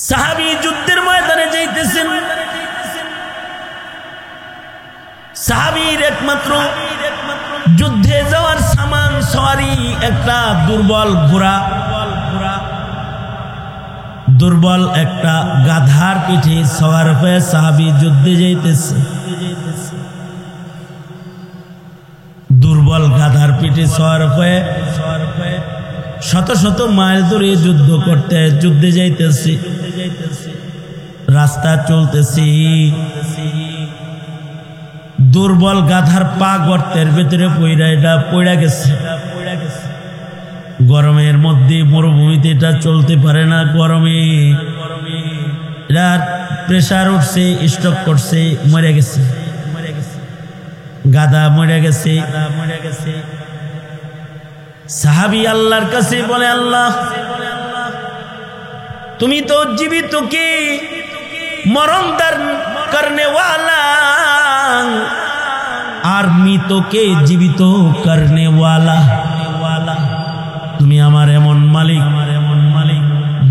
সাহাবী যুদ্ধের ময়দানে যাইতেছেন। সাহাবীর একমাত্র যুদ্ধে যাওয়ার সামান সওয়ারি একটা দুর্বল ঘোড়া, দুর্বল একটা গাধার পিঠে সওয়ার হয়ে সাহাবী যুদ্ধে যাইতেছে। দুর্বল গাধার পিঠে সওয়ার হয়ে শত শত মাইল দূরে যুদ্ধে যাইতেছি। রাস্তা চলতেছি, দুর্বল গাধার পা গর্তের ভেতরে পড়া গেছে। গরমের মধ্যে মরুভূমিতে এটা চলতে পারে না। গরমে এটার প্রেসার উঠছে, স্ট্রোক করছে, মরে গেছে। গাধা মরে গেছে। সাহাবী আল্লাহর কাছে বলে, আল্লাহ তুমি তো জীবিত কে মরণ করনে ওয়ালা আর মৃতকে জীবিত করনে ওয়ালা। তুমি আমার এমন মালিক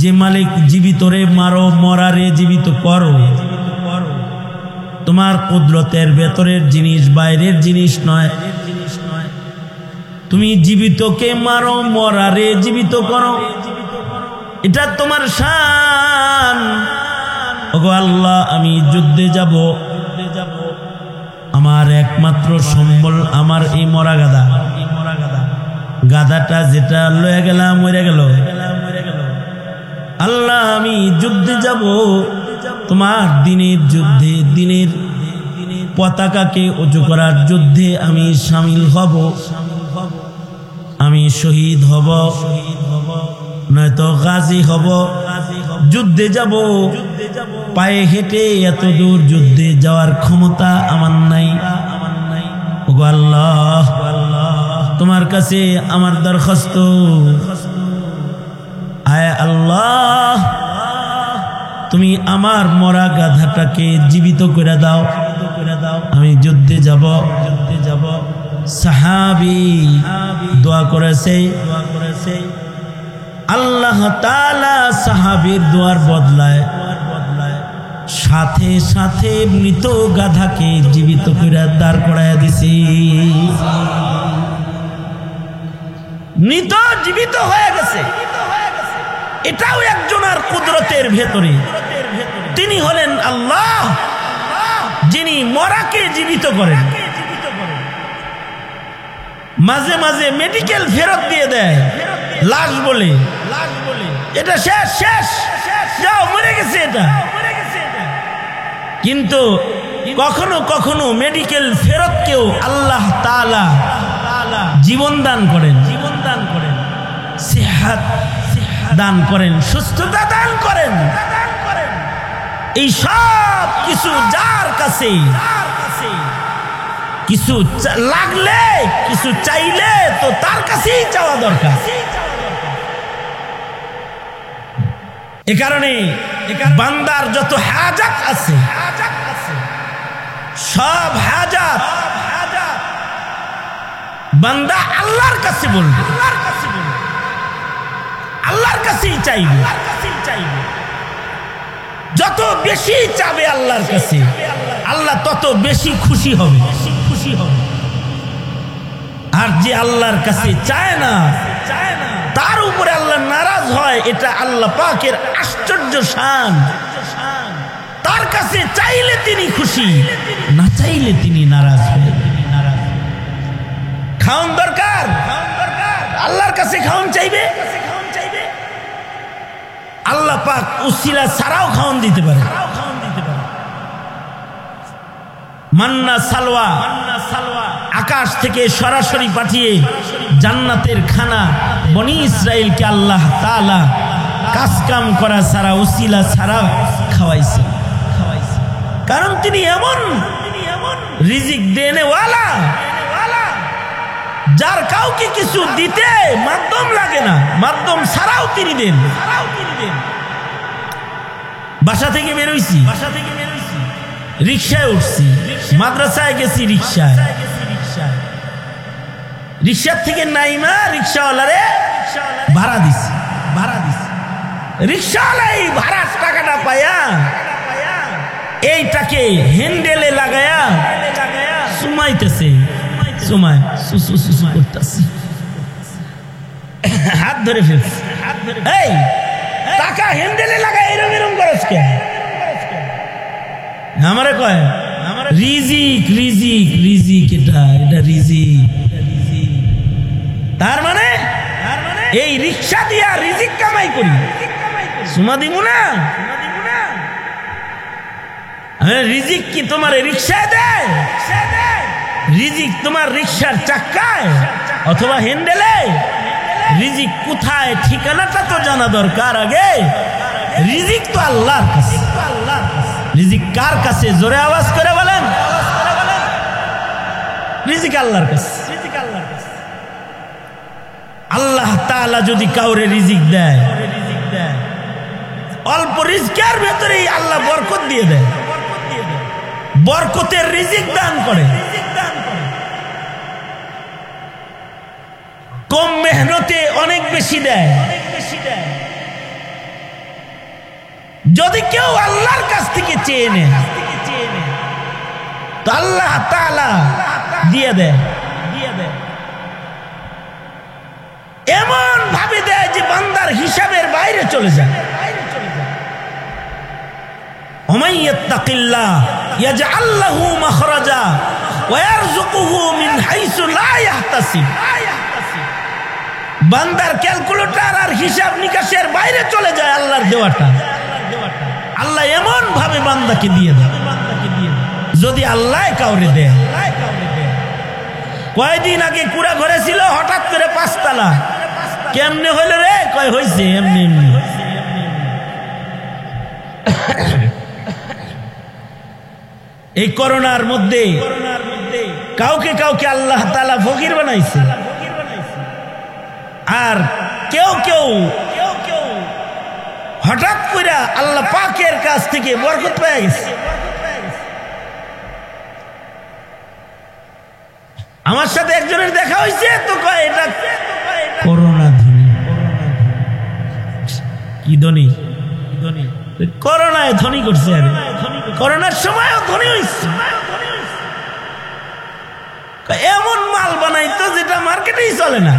যে মালিক জীবিতরে মারো, মরারে জীবিত করো। তোমার কুদরতের ভেতরের জিনিস বাইরের জিনিস নয়। তুমি জীবিতকে মারো, মরারে জীবিত করো, এটা তোমার শান। ওগো আল্লাহ, আমি যুদ্ধে যাব, আমার একমাত্র সম্বল আমার এই মরা গাধা। গাধাটা যেটা লয়ে গেলাম মরে গেল। আল্লাহ, আমি যুদ্ধে যাব, তোমার দিনের যুদ্ধে, দিনের পতাকাকে উঁচু করার যুদ্ধে আমি শামিল হব। আমি শহীদ হব, নয়তো গাজী হব। যুদ্ধে যাব, পায়ে হেঁটে এত দূর যুদ্ধে যাওয়ার ক্ষমতা আমার নাই। ওগো আল্লাহ, তোমার কাছে আমার দরখাস্ত, আয় আল্লাহ, তুমি আমার মরা গাধাটাকে জীবিত করে দাও। আমি যুদ্ধে যাব। সাহাবী দোয়া করেছে। আল্লাহ তাআলা সাহাবীর দোয়ার বদলায় সাথে সাথে মৃত গাধাকে জীবিত করে দাঁড় করাইয়া দিছি। মৃত জীবিত হয়ে গেছে। এটাও একজনের কুদরতের ভেতরে। তিনি হলেন আল্লাহ, যিনি মরাকে জীবিত করেন। মাঝে মাঝে মেডিকেল ফেরত দিয়ে দেয় লাশ বলে, এটা শেষ, যাও, মরে গেছে এটা। কিন্তু কখনো কখনো মেডিকেল ফেরতকেও আল্লাহ তাআলা জীবন দান করেন, সেহাত দান করেন, সুস্থতা দান করেন। এই সব কিছু যার কাছে কিছু লাগলে, কিছু চাইলে তো তার কাছেই চাওয়া দরকার। এ কারণে বান্দার যত হাজাত আছে, সব হাজাত বান্দা আল্লাহর কাছে বলবে, আল্লাহর কাছেই চাইবে। যত বেশি চাবে আল্লাহর কাছে, আল্লাহ তত বেশি খুশি হবে। আর যে আল্লাহর কাছে চায় না, তার উপরে আল্লাহ নারাজ হয়। এটা আল্লাহ পাকের আশ্চর্য শান। তার কাছে চাইলে তিনি খুশি, না চাইলে তিনি নারাজ হয়ে যান। খাওন দরকার, আল্লাহর কাছে খাওন চাইবে। আল্লাহ পাক উসিলা ছাড়াও খাওন দিতে পারে। মান্না সালওয়া, আকাশ থেকে সরাসরি পাঠিয়ে জান্নাতের খানা বনি ইসরাইলকে আল্লাহ তাআলা কাজ কাম করা ছাড়া, উসিলা ছাড়া খাওয়াইছে। কারণ তিনি এমন রিজিক দেনেওয়ালা, যার কাউকে কিছু দিতে মাধ্যম লাগে না, মাধ্যম ছাড়াও তিনি দেন। বাসা থেকে বেরোইছি, রিক্সায় উঠছি, মাদ্রাসায় গেছি রিক্সায়, রিক্সার থেকে নাইমা রিক্সাওয়ালারে ভাড়া দিছি। রিক্সাওয়ালা এই ভাড়ার টাকাটা হ্যান্ডেলে লাগায়া সুমাইতেছে, সুমায় সুসু করতেছে, হাত ধরে ফেলছে। এই টাকা হ্যান্ডেলে লাগায় এরম এরম করছ কেন? আমারে কয় রিজিক রিজিক রিজিক, এটা রিজিক। তার মানে এই রিক্সা দিয়া রিজিক কামাই করি, সুমা দিব না। রিজিক কি তোমার রিক্সায় দেয়? রিজিক তোমার রিক্সার চাক্কায় অথবা হ্যান্ডেলে? রিজিক কোথায় ঠিকানাটা তো জানা দরকার আগে। রিজিক তো আল্লাহর কাছে। রিজিক কার কাছে? জোরে আওয়াজ করে বলেন। রিজিক আল্লাহর কাছে। আল্লাহ তাআলা যদি কাউরে রিজিক দেয়, অল্প রিজকের ভেতরেই আল্লাহ বরকত দিয়ে দেয়, বরকতের রিজিক দান করে। কম মেহনতে অনেক বেশি দেয়। যদি কেউ আল্লাহর কাছ থেকে চেয়ে নেয় তো আল্লাহ তাআলা দিয়ে দেয়। এমন ভাবে দেয় যে বান্দার হিসাবের বাইরে চলে যায়। ওমান ইয়াত্তাকিল্লাহ ইয়াজআল লাহু মাখরাজা ওয়া ইয়ারযুকুহু মিন হাইসু লা ইয়াহতাসিব। বান্দার ক্যালকুলেটর আর হিসাব নিকাশের বাইরে চলে যায় আল্লাহর দেওয়াটা। আল্লাহ এমন ভাবে বান্দাকে দিয়ে দেয় যদি আল্লাহ কাউরে দেয়। কয়দিন আগে কুড়া ঘরে ছিল, হঠাৎ করে 5 তালা। কেমনে হইল রে? কয় হইছে এমনি এমনি। এই করোনার মধ্যে কাউকে কাউকে আল্লাহ তাআলা ফকির বানাইছে, আর কেউ কেউ হঠাৎ করে আল্লাহ পাকের কাছ থেকে বরকত পেয়ে গেছে। আমার সাথে একজনের দেখা হয়েছে তো কয় এটা করোনা ধনী। কি ধনী? করোনায় ধনী করছে। আর করোনার সময়ও ধনী হয়েছে। এমন মাল বানাইতো যেটা মার্কেটেই চলে না।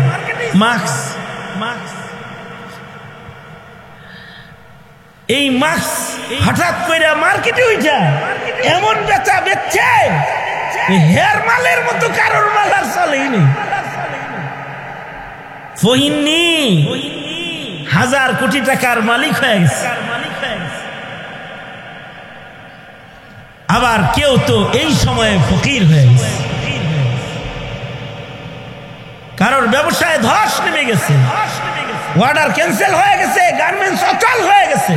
মাস্ক, এই মাস্ক হঠাৎ করে মার্কেটে উঠা এমন বেচা বেচছে, হেয়ার মালের মতো কারোর মাল আর চলেই নেই। ফহিনী 1000 কোটি টাকার মালিক হয়ে গেছে। আবার কেউ তো এই সময়ে ফকির হয়ে গেছে। কারোর ব্যবসায় ধস নেমে গেছে, অর্ডার ক্যান্সেল হয়ে গেছে, গার্মেন্টস অচল হয়ে গেছে।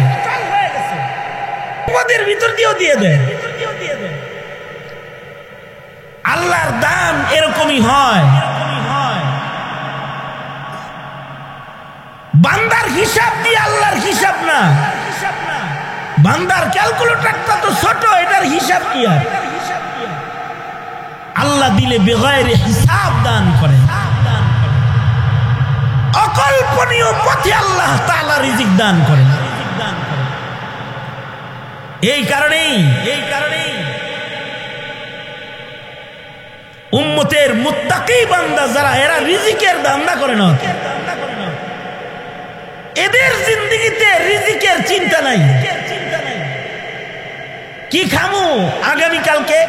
ওদের ভিতর দিয়েও দিয়ে দেয়। আল্লাহর দান এরকমই হয়। বান্দার হিসাব দিয়ে আল্লাহর হিসাব না। বান্দার ক্যালকুলেটরটা তো ছোট, এটার হিসাব কি? আর আল্লাহ দিলে বেগাইরে হিসাব দান করে। অকল্পনীয় পথে আল্লাহ তাআলা রিজিক দান করেন। এই কারণেই উম্মতের মুত্তাকি বান্দা যারা, এরা রিজিকের ধান্দা করে না। এদের জিন্দেগিতে রিজিকের চিন্তা নাই। কি খামু আগামীকালকে,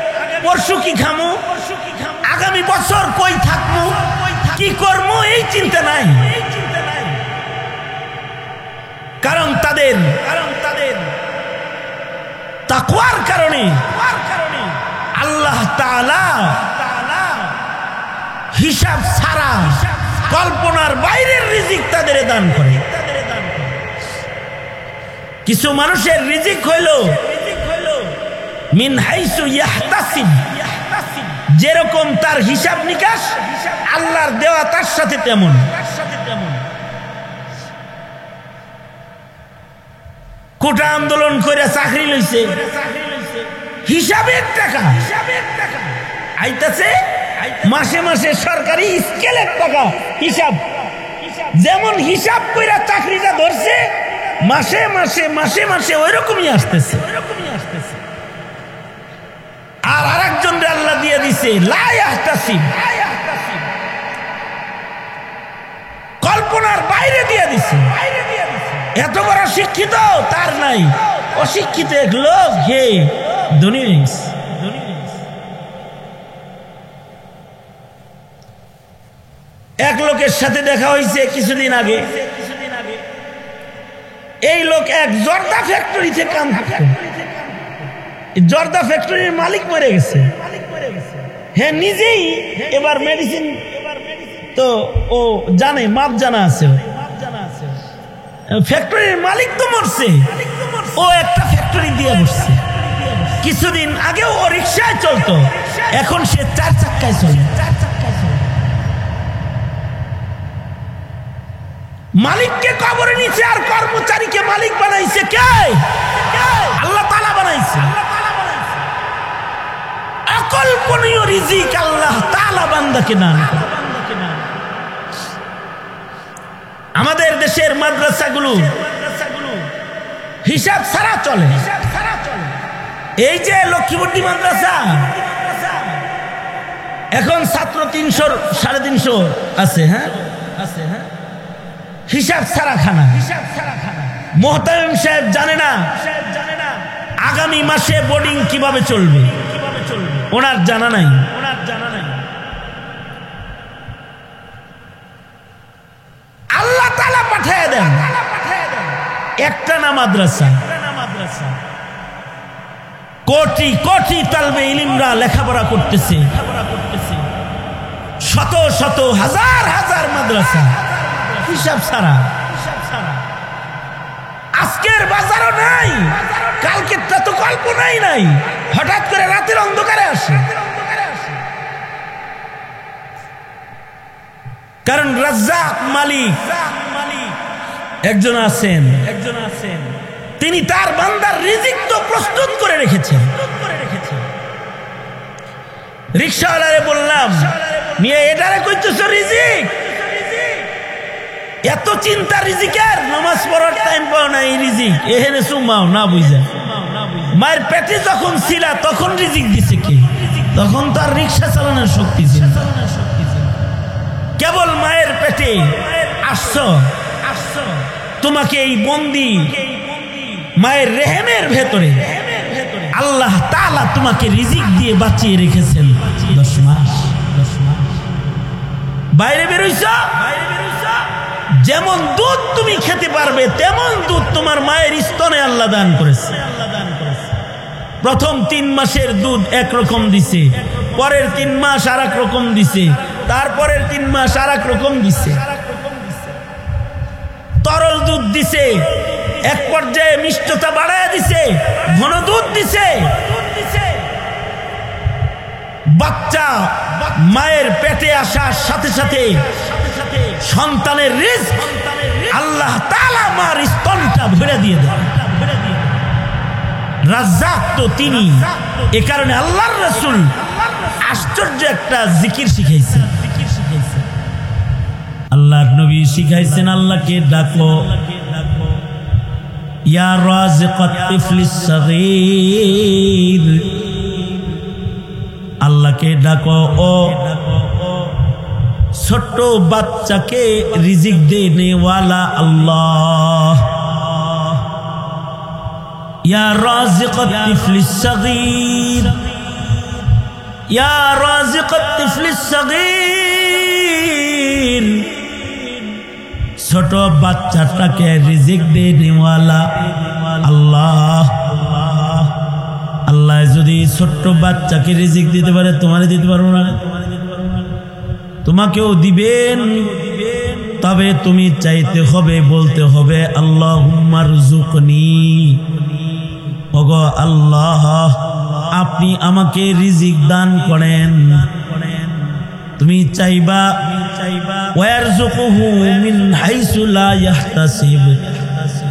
পরশু কি খামু, আগামী বছর কই থাকবো, কি করবো, এই চিন্তা নাই। কারণ তাদের তাকওয়ার কারণে আল্লাহ তাআলা হিসাব ছাড়া কল্পনার বাইরের রিজিক তাদের দান করে। কিছু মানুষের রিজিক হইল মিন হাইসু ইয়াহতাসিব, যেরকম তার হিসাব নিকাশ আল্লাহর দেওয়া তার সাথে তেমন। কোটা আন্দোলন করে চাকরি লইছে, হিসাবের টাকা আইতাছে, মাসে মাসে সরকারি স্কেলের টাকা হিসাব, যেমন হিসাব কইরা চাকরিটা ধরছে মাসে মাসে ওই রকমই আসতেছে। আর আরেকজন রে আল্লাহ দিয়ে দিছে লা ইয়াহতাসিব, কল্পনার বাইরে দিয়ে দিছে। এত বড় শিক্ষিত তার নাই, অশিক্ষিত এক লোক হে ধনী। এক লোকের সাথে দেখা হয়েছে কিছুদিন আগে। এই লোক এক জর্দা ফ্যাক্টরিতে কাম করত। জর্দা ফ্যাক্টরির মালিক মরে গেছে, হ্যাঁ নিজেই এবার মেডিসিন তো ও জানে, মাপ জানা আছে। ফ্যাক্টরির মালিক তো মরছে, ও একটা ফ্যাক্টরি দিয়ে বসছে। কিছুদিন আগেও ও রিক্সায় চলতো, এখন সে 4 চাক্কায় চলে। মালিককে কবরে নিচে আর কর্মচারীকে মালিক বানাইছে কে? আল্লাহ তাআলা বানাইছে। অকল্পনীয় রিজিক আল্লাহ তাআলা বান্দাকে দান করে। আমাদের দেশের মাদ্রাসাগুলো হিসাব ছাড়া চলে। এই যে লক্ষ্মীবর্তী মাদ্রাসা, এখন ছাত্র 300 350 আছে। হ্যাঁ আছে, হ্যাঁ হিসাব ছাড়া খানা। মোহতামিম সাহেব জানে না আগামী মাসে বোর্ডিং কিভাবে চলবে, ওনার জানা নাই। আল্লাহ তাআলা পাঠিয়ে দেন একটা না মাদ্রাসা, কোটি কোটি তালবে ইলমরা লেখাপড়া করতেছে, শত শত হাজার হাজার মাদ্রাসা হিসাব ছাড়া। আজকের বাজারও নাই, কালকে তো কল্পনাই নাই, হঠাৎ করে রাতের অন্ধকারে আসে। কারণ রাজ্জাক মালিক একজন আছেন, তিনি তার বান্দার রিজিক তো প্রস্তুত করে রেখেছেন। রিকশাওয়ালারে বললাম, নিয়ে এটারে কইতেছো রিজিক? এত চিন্তা রিজিকের, নামাজ পড়ার টাইম পাও না, এই রিজিক এখানে সুমাও না বুঝা। মায়ের পেটে যখন ছিল তখন রিজিক দিছে কে? তখন তো আর রিক্সা চালানোর শক্তি ছিল। কেবল মায়ের পেটে আসছো, তোমাকে এই বন্দি মায়ের রেহেমের ভেতরে আল্লাহ তাআলা তোমাকে রিজিক দিয়ে বাঁচিয়ে রেখেছেন 10 মাস। বাইরে বেরোইছ, যেমন দুধ তুমি খেতে পারবে তেমন দুধ তোমার মায়ের স্তনে আল্লাহ দান করেছে। প্রথম 3 মাসের দুধ একরকম দিছে, পরের 3 মাস আর এক রকম দিছে, তারপরের 3 মাস আর এক রকম দিছে। তরল দুধ দিছে, এক পর্যায়ে মিষ্টতা বাড়ায় দিছে, ঘন দুধ দিছে। বাচ্চা মায়ের পেটে আসার সাথে সাথে সন্তানের রিজক আল্লাহ তাআলা মার স্তনটা ভরে দিয়ে দেন। রাজ্জাক তো তিনি। এ কারণে আল্লাহর রাসূল আশ্চর্য একটা জিকির শিখাইছেন। আল্লাহর নবী শিখাইছেন, আল্লাহকে ডাকো, ইয়া রাজিকাত তিফলিস সাগীর। আল্লাহকে ডাকো, ও ছোট্ট বাচ্চাকে রিজিক দেনে ওয়ালা আল্লাহ। ইয়া রাজিকাত তিফলিস সাগীর, ইয়া রাজিকাত তিফলিস সাগীর। ছোট বাচ্চাটাকে রিজিক দেনে ওয়ালা আল্লাহ। আল্লাহ যদি ছোট্ট বাচ্চাকে রিজিক দিতে পারে, তোমারে দিতে পারবো না? তোমাকেও দিবেন, তবে তুমি চাইতে হবে, বলতে হবে আল্লাহুম্মা রযুকনি, ওগো আল্লাহ আপনি আমাকে রিজিক দান করেন। তুমি চাইবা, ওয়ারযুকুহু মিন হাইসু লা ইয়াহতাসিব,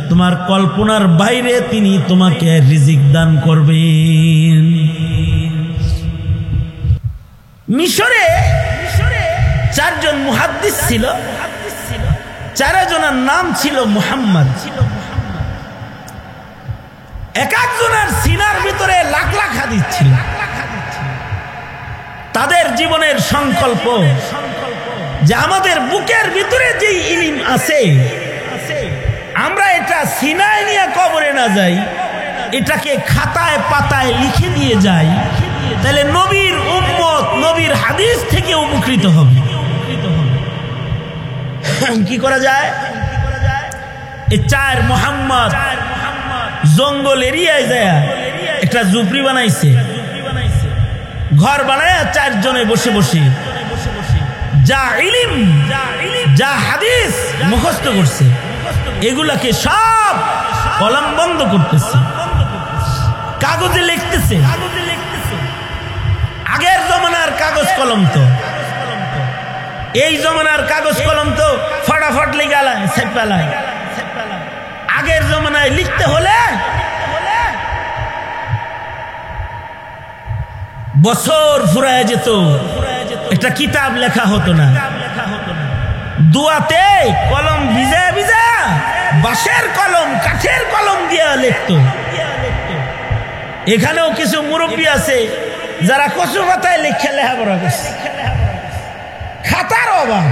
তোমার কল্পনার বাইরে তিনি তোমাকে রিজিক দান করবেন। মিশরে 4 জন মুহাদ্দিস ছিল, 4 জনের নাম ছিল মুহাম্মদ। এক একজনের সিনার ভিতরে লাখ লাখ হাদিস ছিল। তাদের জীবনের সংকল্প যে আমাদের বুকের ভিতরে যে ইলম আছে আমরা এটা সিনায় নিয়ে কবরে না যাই, এটাকে খাতায় পাতায় লিখে দিয়ে যাই, তাহলে নবীর উম্মত নবীর হাদিস থেকে উপকৃত হবে। কি করা যায়? এই 4 মুহাম্মদ জঙ্গল এরিয়ায় যায় একটা ঝুপড়ি বানাইছে, ঘর বানায় 4 জনে বসে বসে যা ইলম যা হাদিস মুখস্থ করছে এগুলাকে সব কলম বন্ধ করতেছে, কাগজে লিখতেছে। আগের জমানার কাগজ কলম তো, এই জমানার কাগজ কলম তো ফটাফট লিগালায় সেপালায়। আগের জমানায় লিখতে হলে বছর ফুরায় যেত, একটা কিতাব লেখা হতো না, দুয়াতে কলম ভিজা ভিজা বাঁশের কলম কাঠের কলম দিয়ে লিখতো। এখানেও কিছু মুরব্বী আছে যারা কচু পাতায় লিখে লেখাপড়া করছে। খাতার অভাব,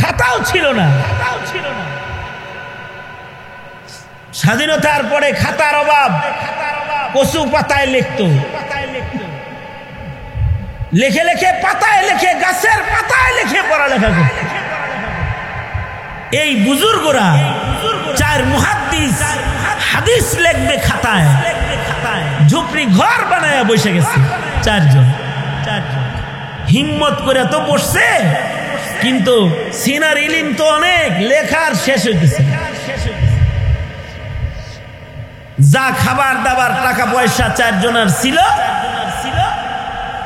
খাতাও ছিল না। স্বাধীনতার পরে খাতার অভাব, কচু পাতায় লিখতো, লেখে লেখে পাতায় লেখে গাছের পাতায় লিখে পড়ালেখা করত। এই বুজুর্গরা 4 মুহাদ্দিস হাদিস লিখবে খাতায়, ঝুপড়ি ঘর বানায় বসে গেছে 4 জন। হিম্মত করে তো বসছে, কিন্তু সিনার ইলিম তো অনেক, লেখার শেষ হইতেছে। যা খাবার দাবার টাকা পয়সা 4 জনের ছিল,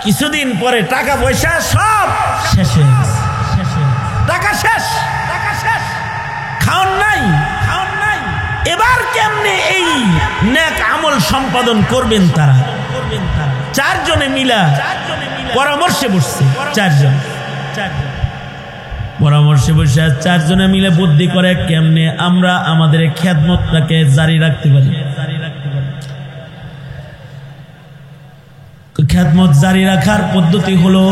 কিছুদিন পরে টাকা পয়সা সব শেষ হয়ে গেছে। টাকা শেষ, খাওন নাই। এবার কেমনে এই নেক আমল সম্পাদন করবেন তারা? 4 জনে মিলা পরামর্শে বসছে। 4 জন পরামর্শে বসে 4 জনে মিলে বুদ্ধি করে কেমনে আমরা আমাদের খেদমতটাকে জারি রাখতে পারি। খেদমত জারি রাখার পদ্ধতি হলো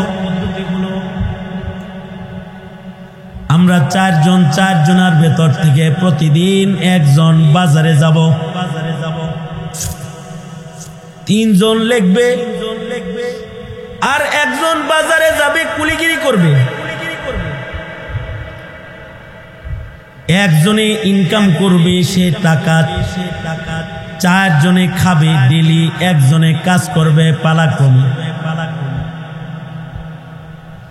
আমরা 4 জনের ভেতর থেকে প্রতিদিন একজন বাজারে যাব, 3 জন লিখবে, আর একজন বাজারে যাবে কুলিগিরি করবে। একজনে ইনকাম করবে সে টাকা, 4 জনে খাবে ডেলি, একজনে কাজ করবে পালাক্রমে।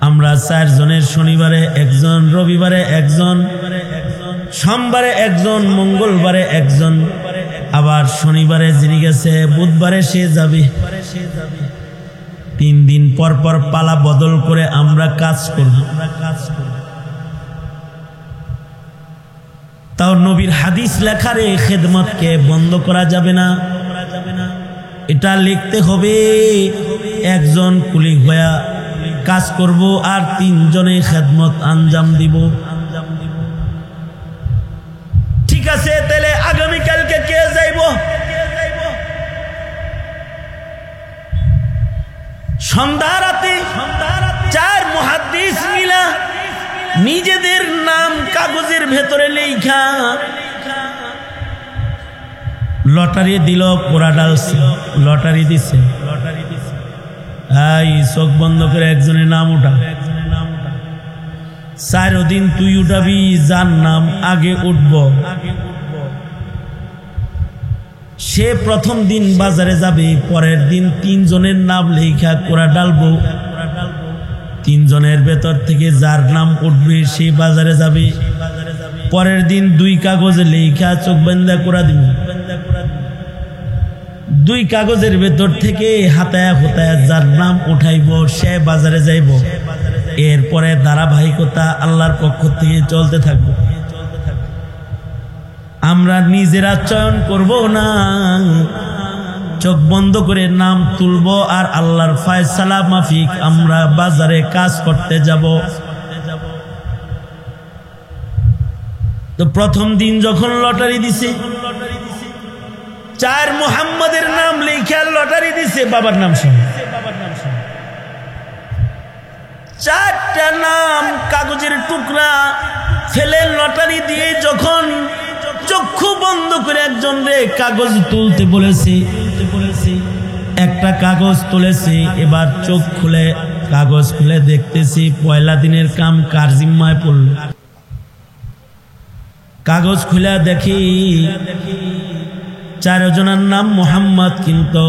আমরা 4 জনের শনিবারে একজন, রবিবারে একজন, সোমবারে একজন, মঙ্গলবারে একজন, আবার শনিবারে যিনি গেছে বুধবারে সে যাবে। 3 দিন পর পর পালা বদল করে আমরা কাজ করব। তাও নবীর হাদিস লেখার এই খেদমতকে বন্ধ করা যাবে না, এটা লিখতে হবে। একজন কুলি হয়ে কাজ করব আর 3 জনে খেদমত আঞ্জাম দিব। ঠিক আছে, তাহলে আগামীকালকে কে যাইব? সন্ধ্যা রাতে 4 মুহাদ্দিস মিলা নিজেদের নাম কাগজের ভেতরে লেখা লটারি দিল, পোড়া ডালছে, লটারি দিছে। এই চোখ বন্ধ করে একজনের নাম উঠা, 4 দিন তুই উঠাবি যার নাম আগে উঠব। সে প্রথম দিন বাজারে যাবে, পরের দিন 3 জনের নাম লেখা কোরা ডালবো। 3 জনের ভেতর থেকে যার নাম উঠবে সে বাজারে যাবে, পরের দিন 2 কাগজে লেখা চোখ বন্ধা কোরা দিব। 2 কাগজের ভেতর থেকে হাতায়া হোতায়া যার নাম উঠাইব সে বাজারে যাইব। এরপরে ধারাবাহিকতা আল্লাহর পক্ষ থেকে চলতে থাকবে। আমরা নিজেরা চয়ন করব না, চোখ বন্ধ করে নাম তুলব আর আল্লাহর ফয়সালা মাফিক আমরা বাজারে কাজ করতে যাব। তো প্রথম দিন যখন লটারি দিছে, 4 মুহাম্মাদের নাম লেখা লটারি দিছে, বাবার নাম সহ 4টা নাম কাগজের টুকরা ফেলে লটারি দিয়ে যখন চক্ষু বন্ধ করে একজন রে কাগজ তুলতে বলেছে, একটা কাগজ তুলেছে। এবার চোখ খুলে কাগজ খুলে দেখতেছি পয়লা দিনের কাম কার জিম্মায় পড়ল। কাগজ খুলে দেখি 4 জনের নাম মোহাম্মদ, কিন্তু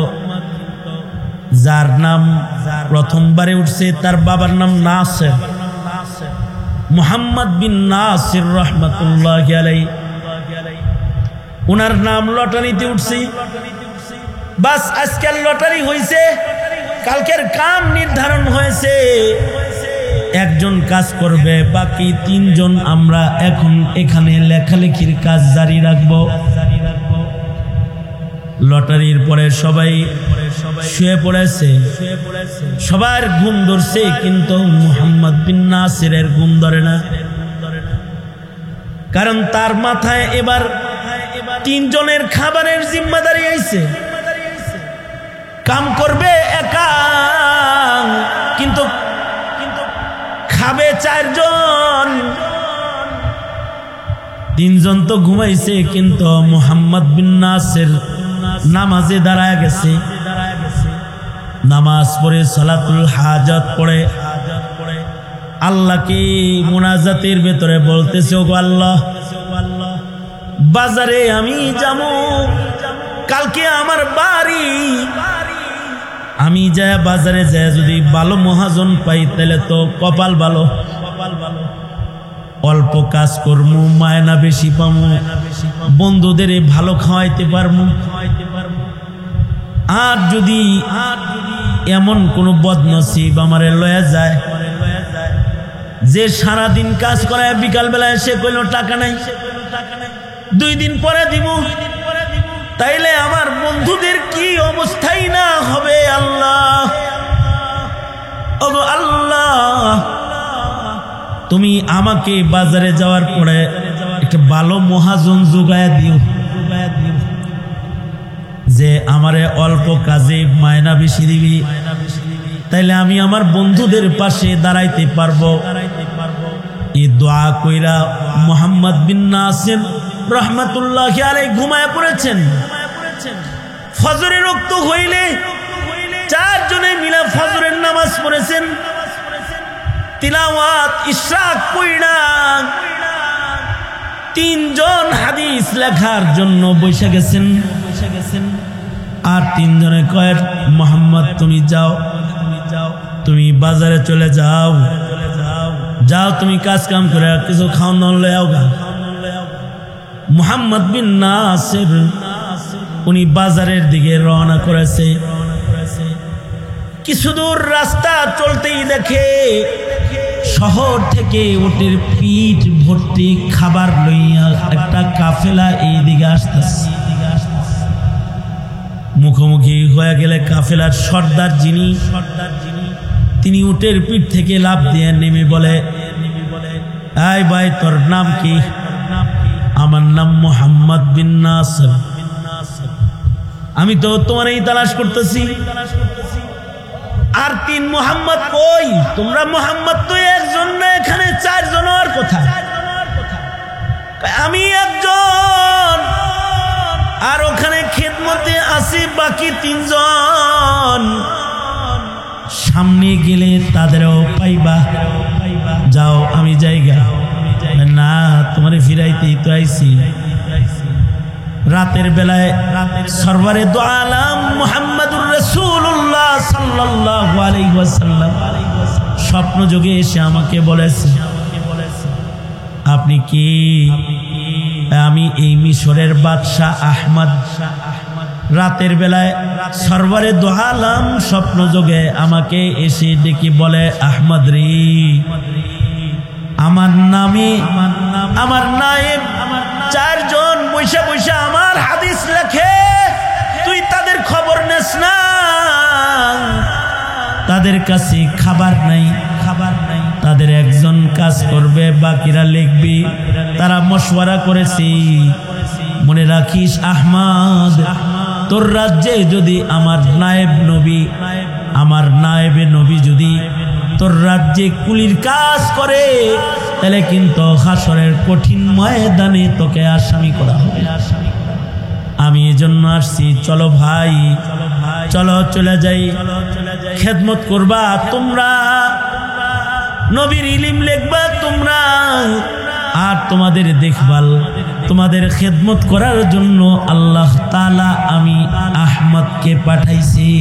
যার নাম প্রথমবারে উঠছে তার বাবার নাম নাসির, মোহাম্মদ বিন নাসির রহমাতুল্লাহি আলাইহি। ওনার নাম লটারিতে উঠছে। বাস আজকের লটারি হয়েছে, কালকের কাম নির্ধারণ হয়েছে। একজন কাজ করবে, বাকি 3 জন আমরা এখন এখানে লেখালেখির কাজ জারি রাখবো। লটারির পরে সবাই শুয়ে পড়েছে, সবার ঘুম ধরছে, কিন্তু মুহাম্মদ বিন নাসিরের ঘুম ধরে না। কারণ তার মাথায় এবার 3 জনের খাবারের জিম্মাদারি আইছে। কাম করবে একা, কিন্তু খাবে 4 জন। 3 জন তো ঘুমাইছে, কিন্তু মুহাম্মদ বিন নাসির নামাজে দাঁড়ায় গেছে। নামাজ পড়ে সালাতুল হাজাত পড়ে আল্লাহকে মুনাজাতের ভেতরে বলতেছে, ওগো আল্লাহ, বাজারে আমি যাবো, কালকে আমার বাড়ি, আমি যায় বাজারে যায় যদি ভালো মহাজন পাই তাহলে তো কপাল ভালো, অল্প কাজ করবো, মায়না বেশি পাবো, বন্ধুদের ভালো খাওয়াইতে পারবো। আর যদি এমন কোন বদনসিব আমারে লয়ে যায় যে সারাদিন কাজ করে বিকাল বেলায় সে কইল টাকা নাই, 2 দিন পরে দিব, তাইলে আমার বন্ধুদের কি অবস্থাই না হবে। আল্লাহ, ওগো আল্লাহ, তুমি আমাকে বাজারে যাওয়ার পরে একটা ভালো মহাজন যোগায়া দিও, যে আমারে অল্প কাজে মায়না বেশি দিবি, তাইলে আমি আমার বন্ধুদের পাশে দাঁড়াইতে পারবো। এই দোয়া কইরা মুহাম্মদ বিন নাসির রহমাতুল্লাহি আলাইহি ঘুমায় পড়েছেন। ফজরের ওয়াক্ত হইলে 4 জনে মিলে ফজরের নামাজ পড়েছেন। তিলাওয়াত ইশরাক পড়া 3 জন হাদিস লেখার জন্য বসে গেছেন। আর 3 জনে কয়, মোহাম্মদ তুমি যাও, তুমি বাজারে চলে যাও, যাও তুমি কাজ কাম করে কিছু খাওয়ান দাওয়ান লয়ে আও। মুহাম্মদ বিন নাসির উনি বাজারের দিকে রওনা করেছে। কিছু দূর রাস্তা চলতেই দেখে শহর থেকে উটের পিঠ ভর্তি খাবার লইয়া একটা কাফেলা এই দিকে আসতেছে। মুখোমুখি হয়ে গেলে কাফেলার সর্দার যিনি, তিনি উটের পিঠ থেকে লাফ দিয়ে নেমে বলে, এই ভাই, তোর নাম কি? আমার নাম মুহাম্মদ বিন নাসির। আমি তো তোমারই তালাশ করতেছি। আর 3 মুহাম্মদ কই? তোমরা মুহাম্মদ তো একজন না, এখানে 4 জনের কথা। আমি একজন, আর ওখানে খেদমতে আছি বাকি 3 জন। সামনে গেলে তাদেরও পাইবা, যাও আমি জায়গা না, তোমারে ফিরাইতেই তো আইছি। রাতের বেলায় সরওয়ারে দু আলম মুহাম্মদুর রাসূলুল্লাহ সাল্লাল্লাহু আলাইহি ওয়াসাল্লাম স্বপ্ন যোগে এসে আমাকে বলেছে, আপনি কি? আমি এই মিশরের বাদশাহ আহমদ। রাতের বেলায় সরওয়ারে দু আলম স্বপ্ন যোগে আমাকে এসে ডেকে বলে, আহমদ রে, আমার নামে আমার নায়েব 4 জন বৈশা বৈশা আমার হাদিস লেখে, তুই তাদের খবর নেস না। তাদের কাছে খাবার নাই, তাদের একজন কাজ করবে, বাকিরা লিখবি। তারা মশওয়ারা করেছি, মনে রাখিস আহমদ, তোর রাজ্যে যদি আমার নায়েব নবী, আমার নায়েবে নবী যদি তোর রাজ্যে কুলির কাজ করে, তাহলে কিন্তু হাসরের কঠিন ময়দানে তোকে আসামি করা হবে। আমি এজন্য আসছি, চলো ভাই, চলো চলে যাই, খেদমত করবা তোমরা, নবীর ইলম লিখবা তোমরা, আর তোমাদের দেখভাল, তোমাদের খেদমত করার জন্য আল্লাহ তাআলা আমি আহমদকে পাঠাইছি।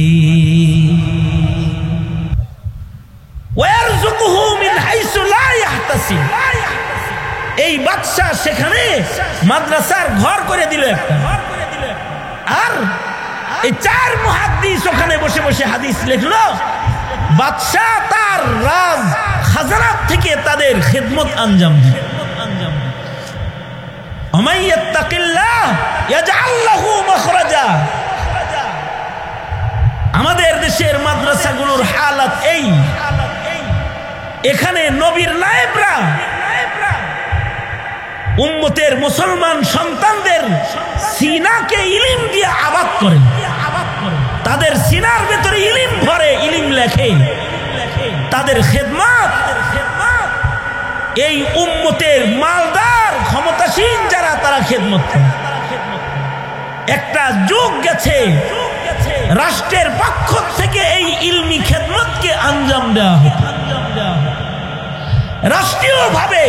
ওয়ারযুকুহু মিন হাইসু লা ইয়াহতাসিব। এই বাদশা সেখানে মাদ্রাসার ঘর করে দিল একটা, আর এই 4 মুহাদ্দিস ওখানে বসে বসে হাদিস লিখলো। বাদশা তার রাজ খাজানাত থেকে তাদের খেদমত আঞ্জাম দিল। ওমাই ইয়াত্তাকিল্লাহ ইয়াজআল লাহু মাখরাজা। আমাদের দেশের মাদ্রাসাগুলোর হালাত এই, এখানে নবীর নায়েবরা উম্মতের মুসলমান সন্তানদের সিনাকে ইলম দিয়ে আবাদ করেন, তাদের সিনার ভেতরে ইলম ভরে, ইলম লেখে। তাদের খেদমত এই উম্মতের মালদার ক্ষমতাসীন যারা, তারা খেদমত করে। একটা যুগ গেছে রাষ্ট্রের পক্ষ থেকে এই ইলমি খেদমতকে আঞ্জাম দেওয়া হতো। রাষ্ট্রীয়ভাবে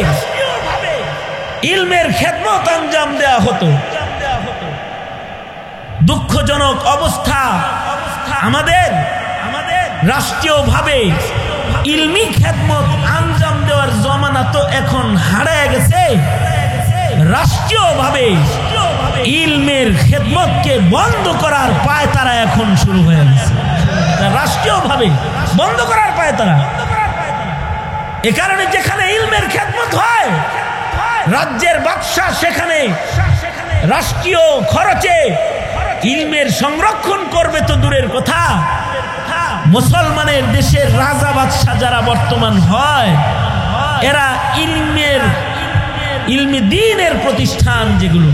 ইলমের খেদমত আঞ্জাম দেওয়া হতো। দুঃখজনক অবস্থা, আমাদের রাষ্ট্রীয়ভাবে ইলমি খেদমত আঞ্জাম দেওয়ার জমানা তো এখন হারিয়ে গেছে। রাষ্ট্রীয়ভাবে ইলমের খেদমতকে বন্ধ করার পায়তারা এখন শুরু হয়ে গেছে। রাষ্ট্রীয়ভাবে বন্ধ করার পায়তারা। এ কারণে যেখানে ইলমের খেদমত হয়, রাজ্যের বাদশা সেখানে রাষ্ট্রীয় খরচে ইলমের সংরক্ষণ করবে তো দূরের কথা, মুসলমানের দেশের রাজা বাদশা যারা বর্তমান হয়, এরা ইলমি দ্বীনের প্রতিষ্ঠান যেগুলো,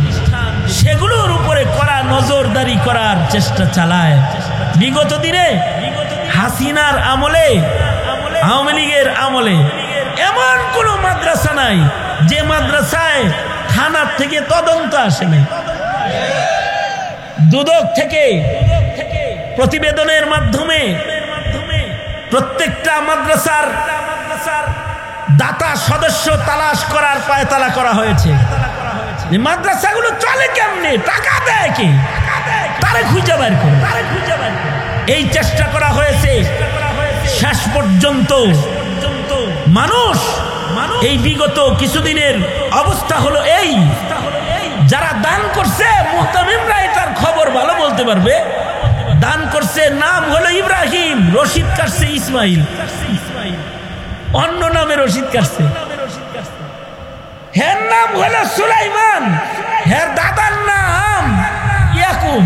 সেগুলোর উপরে কড়া নজরদারি করার চেষ্টা চালায়। বিগত দিনে হাসিনার আমলে, আওয়ামী লীগের আমলে এমন কোন মাদ্রাসা নাই যে মাদ্রাসায় থানার থেকে তদন্ত আসে নাই। দুদক থেকে প্রতিবেদনের মাধ্যমে প্রত্যেকটা মাদ্রাসার দাতা সদস্য তালাশ করার পায়তালা করা হয়েছে। মাদ্রাসাগুলো চলে কেমনে, টাকা দেয় কে, তারে খুঁজে বের করে, এই চেষ্টা করা হয়েছে। শেষ পর্যন্ত মানুষ এই বিগত কিছুদিনের অবস্থা হলো এই, যারা দান করছে মুহতামিমরা এটার খবর ভালো বলতে পারবে। দান করছে, নাম হলো ইব্রাহিম, রশিদ কাটছে ইসমাইল, অন্য নামে রশিদ কাটছে। হের নাম হলো সুলাইমান, হের দাদার নাম ইয়াকুব,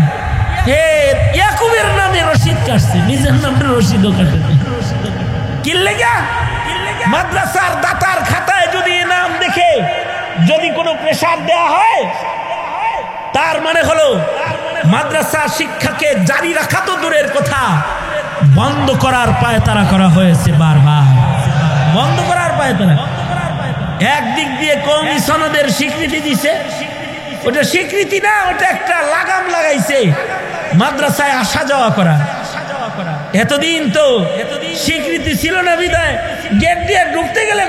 ইয়াকুবের নামে রশিদ কাটছে, নিজের নামটা রশিদও কাটে। কি লেগা? মাদ্রাসার দাতার খাতায় যদি নাম দেখে যদি কোনো প্রেসার দেওয়া হয়, তার মানে হলো মাদ্রাসা শিক্ষাকে জারি রাখা তো দূরের কথা, বন্ধ করার পায়তারা করা হয়েছে। বারবার বন্ধ করার পায়তারা। একদিক দিয়ে কওমি সনদের স্বীকৃতি দিছে, ওটা স্বীকৃতি না, ওটা একটা লাগাম লাগাইছে মাদ্রাসায় আসা যাওয়া করা। এতদিন তো স্বীকৃতি ছিল না, বিদায় গেট দিয়ে ঢুকতে গেলে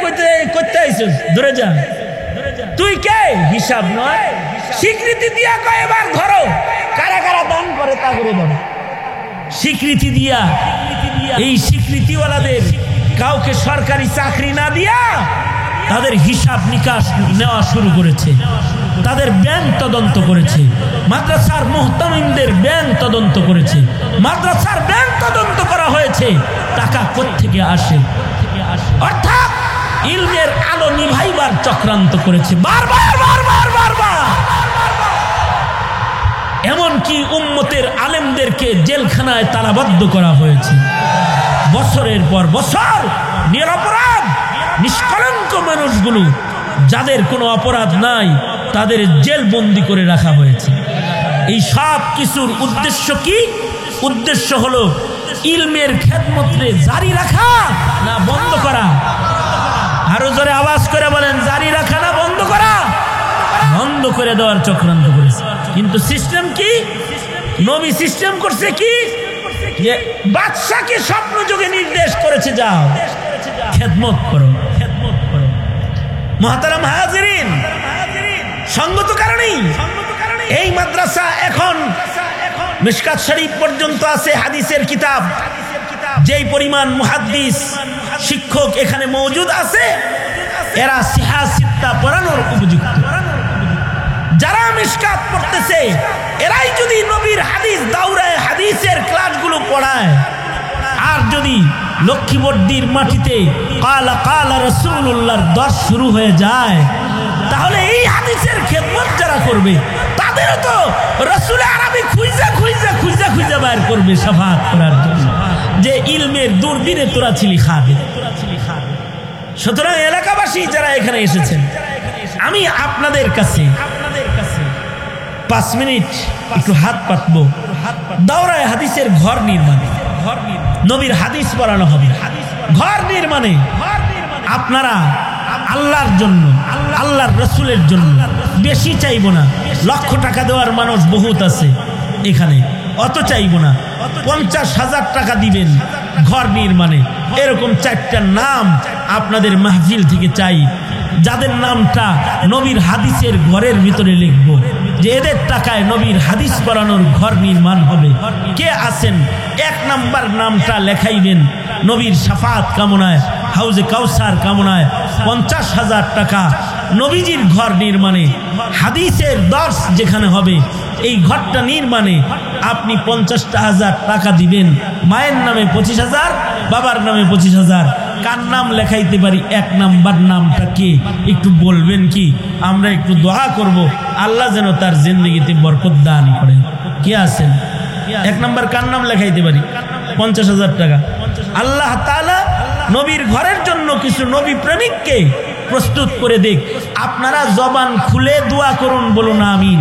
করতে আইছিস, ধরে যা, তুই কে হিসাব নয়। স্বীকৃতি দিয়া কয় এবার ধরো, কারা কারা দান করে তা করে ধরো। স্বীকৃতি দিয়া, এই স্বীকৃতিওয়ালাদের কাউকে সরকারি চাকরি না দিয়া তাদের হিসাব নিকাশ নেওয়া শুরু করেছে, তাদের ব্যাংক তদন্ত করেছে, মাদ্রাসার মুহতামিমদের ব্যাংক তদন্ত করেছে, মাদ্রাসার ব্যাংক তদন্ত করা হয়েছে, টাকা কোত্থেকে আসে, অর্থাৎ ইলমের আলো নিভাইবার চক্রান্ত করেছে বারবার বারবার বারবার। এমনকি উম্মতের আলেমদেরকে জেলখানায় তালাবদ্ধ করা হয়েছে, বছরের পর বছর নিরপরাধ নিষ্কলঙ্ক মানুষগুলো, যাদের কোনো অপরাধ নাই, তাদের জেলবন্দি করে রাখা হয়েছে। এই সব কিছুর উদ্দেশ্য কি? উদ্দেশ্য হলো ইলমের খেদমতরে জারি রাখা না বন্ধ করা? আরো জোরে আওয়াজ করে বলেন, জারি রাখা না বন্ধ করা? বন্ধ করে দেওয়ার চক্রান্ত করেছে। কিন্তু সিস্টেম কি? নবী সিস্টেম করছে কি? যে বাদশাকে স্বপ্ন যোগে নির্দেশ করেছে, যাও খেদমত করো, খেদমত করো। মুহতারাম হাজিরিন, সঙ্গত কারণেই এই মাদ্রাসা এখন মিশকাত শরীফ পর্যন্ত আছে হাদিসের কিতাব। যেই পরিমাণ মুহাদ্দিস শিক্ষক এখানে মওজুদ আছে, এরা সিহা সিত্তা পড়ানোর উপযুক্ত। যারা মিশকাত পড়তেছে এরাই যদি নবীর হাদিস দাওরায় হাদিসের ক্লাসগুলো পড়ায়, আর যদি লক্ষ্মীবর্দীর মাটিতে কালা কালা রাসূলুল্লাহর দর্শ শুরু হয়ে যায়, তাহলে এই হাদিসের খেদমত যারা করবে তাদেরও তো রাসূল আরবি খুঁজা খুঁজা খুঁজা খুঁজা বাইর করবে শাফাআত করার জন্য, যে ইলমের দুর্দিনে তোরা ছিলি খাদেম। সুতরাং এলাকাবাসী যারা এখানে এসেছেন, আমি আপনাদের কাছে 5 মিনিট একটু হাত পাতবো। দাওরায়ে হাদিসের ঘর নির্মাণে, নবীর হাদিস পড়ানো হবে, ঘর নির্মাণে আপনারা আল্লাহর জন্য, আল্লাহর রসুলের জন্য বেশি চাইবো না। লক্ষ টাকা দেওয়ার মানুষ বহুত আছে এখানে, অত চাইবো না। 50,000 টাকা দিবেন ঘর নির্মাণে। এরকম 4টা নাম আপনাদের মাহফিল থেকে চাই, যাদের নামটা নবীর হাদিসের ঘরের ভিতরে লিখবো, যে এদের টাকায় নবীর হাদিস পড়ানোর ঘর নির্মাণ হবে। কে আছেন? 1 নাম্বার নামটা লেখাইবেন নবীর শাফাআত কামনায়, হাউজে কাউসার কামনায়। 50,000 টাকা নবীজির ঘর নির্মাণে, হাদিসের দর্শ যেখানে হবে এই ঘরটা নির্মাণে আপনি 50,000 টাকা দিবেন। মায়ের নামে 25,000, বাবার নামে 25,000। কার নাম লেখাইতে পারি? 1 নাম্বার নামটা কে একটু বলবেন কি? আমরা একটু দোয়া করব, আল্লাহ যেন তার জিন্দেগিতে বরকত দান করেন। কে আছেন? 1 নাম্বার কার নাম লেখাইতে পারি? 50,000 টাকা। আল্লাহ তাআলা নবীর ঘরের জন্য কিছু নবী প্রেমিককে প্রস্তুত করে দেখ। আপনারা জবান খুলে দোয়া করুন, বলুন আমিন।